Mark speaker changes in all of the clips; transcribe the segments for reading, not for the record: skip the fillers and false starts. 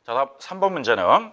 Speaker 1: 자, 다음 3번 문제는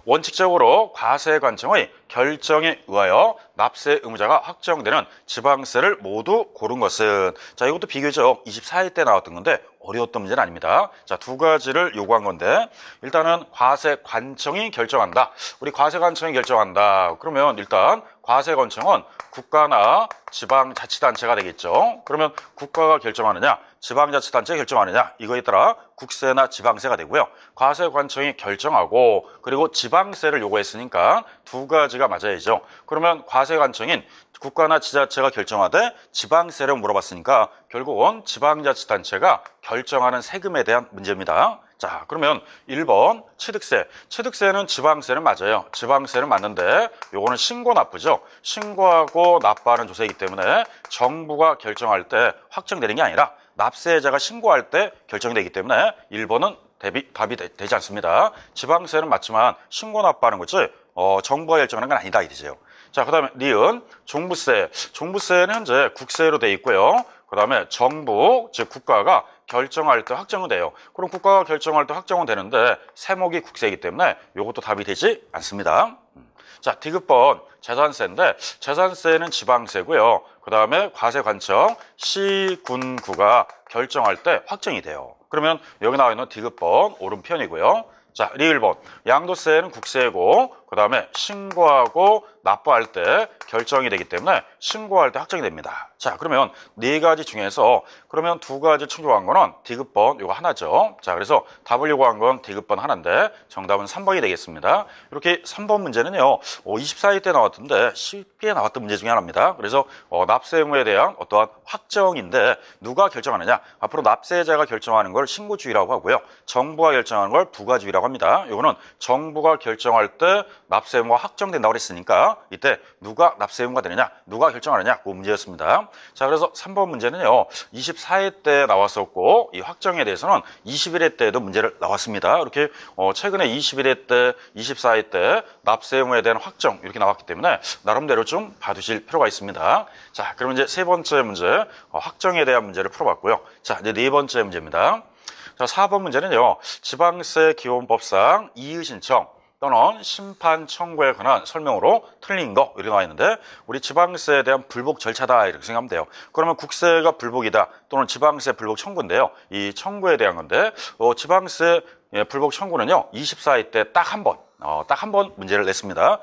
Speaker 1: 원칙적으로 과세관청의 결정에 의하여 납세 의무자가 확정되는 지방세를 모두 고른 것은, 자, 이것도 비교적 24회 때 나왔던 건데 어려웠던 문제는 아닙니다. 자, 두 가지를 요구한 건데, 일단은 과세관청이 결정한다. 우리 과세관청이 결정한다. 그러면 일단 과세관청은 국가나 지방자치단체가 되겠죠. 그러면 국가가 결정하느냐, 지방자치단체가 결정하느냐, 이거에 따라 국세나 지방세가 되고요. 과세관청이 결정하고 그리고 지방세를 요구했으니까 두 가지가 맞아야죠. 그러면 과세관청인 국가나 지자체가 결정하되 지방세를 물어봤으니까 결국은 지방자치단체가 결정하는 세금에 대한 문제입니다. 자, 그러면 1번 취득세. 취득세는 지방세는 맞아요. 지방세는 맞는데 요거는 신고 납부죠. 신고하고 납부하는 조세이기 때문에 정부가 결정할 때 확정되는 게 아니라 납세자가 신고할 때 결정이 되기 때문에 1번은 답이 되지 않습니다. 지방세는 맞지만 신고 납부하는 거지 정부가 결정하는 건 아니다 이죠. 자, 그 다음에 니은 종부세. 종부세는 현재 국세로 돼 있고요. 그 다음에 정부, 즉 국가가 결정할 때 확정은 돼요. 그럼 국가가 결정할 때 확정은 되는데 세목이 국세이기 때문에 이것도 답이 되지 않습니다. 자, 디귿번 재산세인데 재산세는 지방세고요. 그 다음에 과세관청, 시, 군, 구가 결정할 때 확정이 돼요. 그러면 여기 나와 있는 디귿번 오른편이고요. 자, 리을번 양도세는 국세고 그 다음에 신고하고 납부할 때 결정이 되기 때문에 신고할 때 확정이 됩니다. 자, 그러면 네 가지 중에서 그러면 두 가지 충족한 거는 디귿번 이거 하나죠. 자, 그래서 답을 요구한 건 디귿번 하나인데 정답은 3번이 되겠습니다. 이렇게 3번 문제는요 24회 때 나왔던데 쉽게 나왔던 문제 중에 하나입니다. 그래서 납세 의무에 대한 어떠한 확정인데 누가 결정하느냐, 앞으로 납세자가 결정하는 걸 신고주의라고 하고요, 정부가 결정하는 걸 부가주의라고 합니다. 이거는 정부가 결정할 때 납세 의무가 확정된다고 그랬으니까 이때 누가 납세 의무가 되느냐, 누가 결정하느냐, 그 문제였습니다. 자, 그래서 3번 문제는요 24회 때 나왔었고 이 확정에 대해서는 21회 때에도 문제를 나왔습니다. 이렇게 최근에 21회 때, 24회 때 납세 의무에 대한 확정 이렇게 나왔기 때문에 나름대로 좀 봐두실 필요가 있습니다. 자, 그럼 이제 세 번째 문제 확정에 대한 문제를 풀어봤고요. 자, 이제 네 번째 문제입니다. 자, 4번 문제는요 지방세 기원법상 이의 신청 또는 심판 청구에 관한 설명으로 틀린 거 이렇게 나와 있는데, 우리 지방세에 대한 불복 절차다 이렇게 생각하면 돼요. 그러면 국세가 불복이다 또는 지방세 불복 청구인데요, 이 청구에 대한 건데 지방세 불복 청구는요 24회 때 딱 한 번 문제를 냈습니다.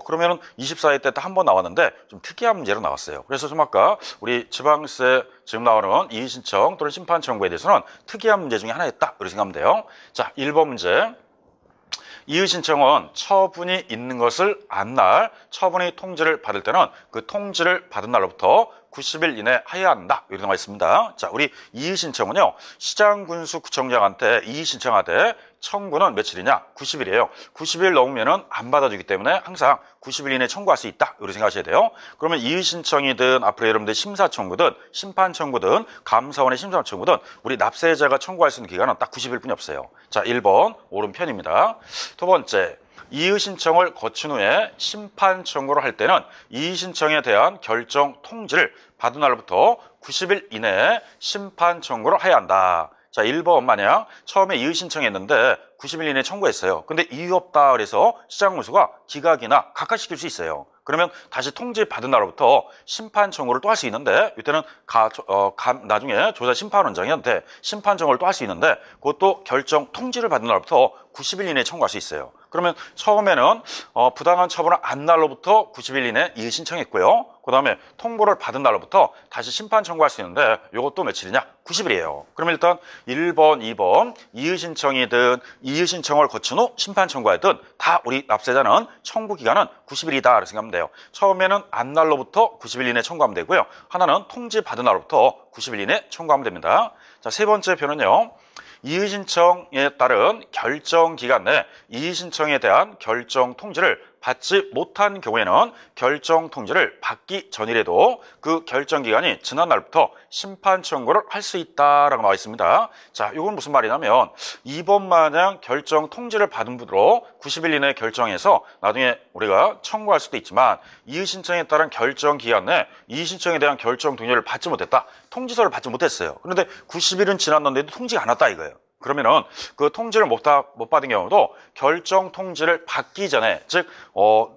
Speaker 1: 그러면은 24회 때 딱 한 번 나왔는데 좀 특이한 문제로 나왔어요. 그래서 좀 아까 우리 지방세 지금 나오는 이의 신청 또는 심판 청구에 대해서는 특이한 문제 중에 하나였다 이렇게 생각하면 돼요. 자, 1번 문제. 이의 신청은 처분이 있는 것을 안 날 처분의 통지를 받을 때는 그 통지를 받은 날로부터 90일 이내 하여야 한다 이렇게 나와 있습니다. 자, 우리 이의 신청은요 시장군수구청장한테 이의 신청하되 청구는 며칠이냐? 90일이에요. 90일 넘으면은 안 받아주기 때문에 항상 90일 이내에 청구할 수 있다 이렇게 생각하셔야 돼요. 그러면 이의 신청이든 앞으로 여러분들 심사 청구든 심판 청구든 감사원의 심사 청구든 우리 납세자가 청구할 수 있는 기간은 딱 90일 뿐이 없어요. 자, 1번 오른편입니다. 두 번째, 이의 신청을 거친 후에 심판 청구를 할 때는 이의 신청에 대한 결정 통지를 받은 날로부터 90일 이내에 심판 청구를 해야 한다. 자, 1번 만약 처음에 이의 신청했는데 90일 이내에 청구했어요. 근데 이유 없다 그래서 시장군수가 기각이나 각하시킬 수 있어요. 그러면 다시 통지 받은 날로부터 심판 청구를 또 할 수 있는데, 이때는 나중에 조사심판원장한테 심판 청구를 또 할 수 있는데 그것도 결정 통지를 받은 날로부터 90일 이내에 청구할 수 있어요. 그러면 처음에는 부당한 처분을 안 날로부터 90일 이내에 이의 신청했고요. 그 다음에 통보를 받은 날로부터 다시 심판 청구할 수 있는데 이것도 며칠이냐? 90일이에요. 그러면 일단 1번, 2번 이의 신청이든 이의 신청을 거친 후 심판 청구하든 다 우리 납세자는 청구 기간은 90일이다 이렇게 생각하면 돼요. 처음에는 안 날로부터 90일 이내에 청구하면 되고요. 하나는 통지 받은 날로부터 90일 이내에 청구하면 됩니다. 자, 세 번째 표는요. 이의 신청에 따른 결정 기간 내 이의 신청에 대한 결정 통지를 받지 못한 경우에는 결정 통지를 받기 전이라도 그 결정 기간이 지난 날부터 심판 청구를 할 수 있다라고 나와 있습니다. 자, 이건 무슨 말이냐면 2번 마냥 결정 통지를 받은 분으로 90일 이내에 결정해서 나중에 우리가 청구할 수도 있지만, 이의 신청에 따른 결정 기간 내 이의 신청에 대한 결정 통지를 받지 못했다. 통지서를 받지 못했어요. 그런데 90일은 지났는데도 통지가 안 왔다 이거예요. 그러면은 그 통지를 못 받은 경우도 결정 통지를 받기 전에, 즉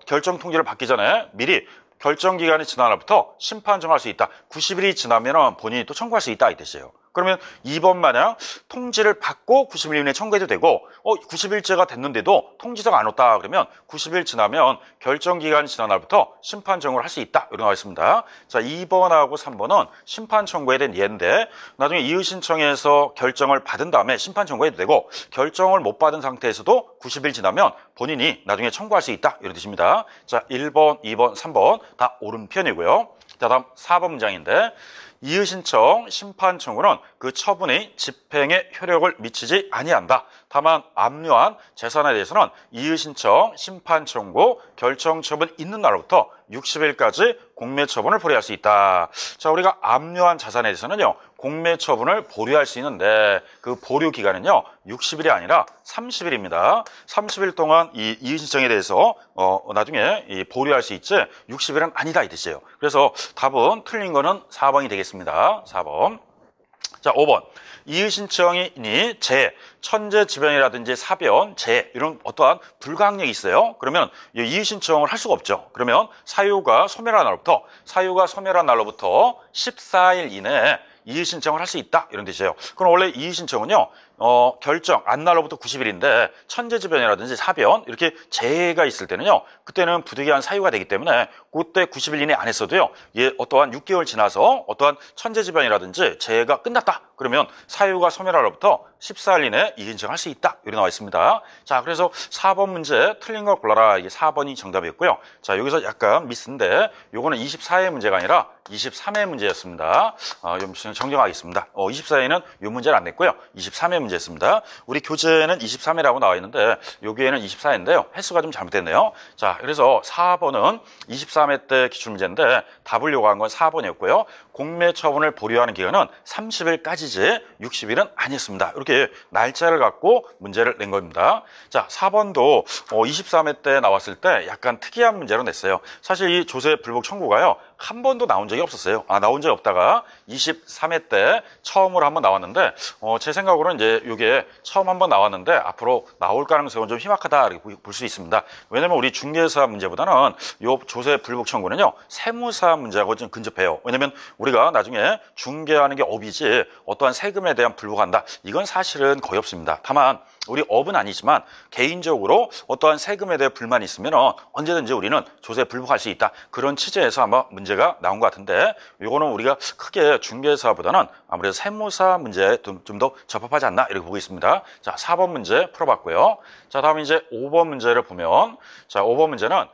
Speaker 1: 결정 통지를 받기 전에 미리 결정 기간이 지난 날부터 심판 정할 수 있다. 90일이 지나면 본인이 또 청구할 수 있다 이 뜻이에요. 그러면 2번 마냥 통지를 받고 90일 이내에 청구해도 되고 90일째가 됐는데도 통지서가 안 왔다 그러면 90일 지나면 결정 기간이 지난 날부터 심판 청구를 할 수 있다 이렇게 나와 있습니다. 자, 2번하고 3번은 심판 청구에 대한 예인데 나중에 이의 신청에서 결정을 받은 다음에 심판 청구해도 되고 결정을 못 받은 상태에서도 90일 지나면 본인이 나중에 청구할 수 있다 이런 뜻입니다. 자, 1번, 2번, 3번 다 옳은 편이고요. 자, 다음 4번 문장인데 이의 신청, 심판 청구는 그 처분이 집행에 효력을 미치지 아니한다. 다만 압류한 재산에 대해서는 이의 신청, 심판 청구, 결정 처분 있는 날로부터 60일까지 공매 처분을 보류할 수 있다. 자, 우리가 압류한 자산에 대해서는요, 공매 처분을 보류할 수 있는데 그 보류 기간은요, 60일이 아니라 30일입니다. 30일 동안 이 이의 신청에 대해서 나중에 보류할 수 있지 60일은 아니다 이 뜻이에요. 그래서 답은 틀린 거는 4번이 되겠습니다. 4번. 자, 5번. 이의 신청이니 천재지변이라든지 사변, 이런 어떠한 불가항력이 있어요. 그러면 이의 신청을 할 수가 없죠. 그러면 사유가 소멸한 날로부터 14일 이내에 이의 신청을 할 수 있다 이런 뜻이에요. 그럼 원래 이의 신청은요 결정 안 날로부터 90일인데 천재지변이라든지 사변 이렇게 재해가 있을 때는요 그때는 부득이한 사유가 되기 때문에 그때 90일 이내 안 했어도요 어떠한 6개월 지나서 어떠한 천재지변이라든지 재해가 끝났다 그러면 사유가 소멸날로부터 14일 이내에 이의 신청할 수 있다 이렇게 나와 있습니다. 자, 그래서 4번 문제 틀린 걸 골라라 이게 4번이 정답이었고요. 자, 여기서 약간 미스인데 요거는 24회 문제가 아니라 23회 문제였습니다. 정정하겠습니다. 24회는 이 문제를 안 냈고요. 23회 문제였습니다. 우리 교재는 23회라고 나와 있는데 여기에는 24회인데요. 횟수가 좀 잘못됐네요. 자, 그래서 4번은 23회 때 기출문제인데 답을 요구한 건 4번이었고요. 공매 처분을 보류하는 기간은 30일까지지 60일은 아니었습니다. 이렇게 날짜를 갖고 문제를 낸 겁니다. 자, 4번도 23회 때 나왔을 때 약간 특이한 문제로 냈어요. 사실 이 조세 불복 청구가요. 한 번도 나온 적이 없었어요. 나온 적이 없다가 23회 때 처음으로 한번 나왔는데 제 생각으로는 이제 이게 처음 한번 나왔는데 앞으로 나올 가능성은 좀 희박하다 이렇게 볼 수 있습니다. 왜냐면 우리 중개사 문제보다는 요 조세 불복 청구는요 세무사 문제하고 좀 근접해요. 왜냐면 우리가 나중에 중개하는 게 업이지 어떠한 세금에 대한 불복한다 이건 사실은 거의 없습니다. 다만 우리 업은 아니지만 개인적으로 어떠한 세금에 대해 불만이 있으면 언제든지 우리는 조세 불복할 수 있다. 그런 취지에서 아마 문제가 나온 것 같은데 이거는 우리가 크게 중개사보다는 아무래도 세무사 문제에 좀 더 적합하지 않나 이렇게 보고 있습니다. 자, 4번 문제 풀어봤고요. 자, 다음 이제 5번 문제를 보면 자, 5번 문제는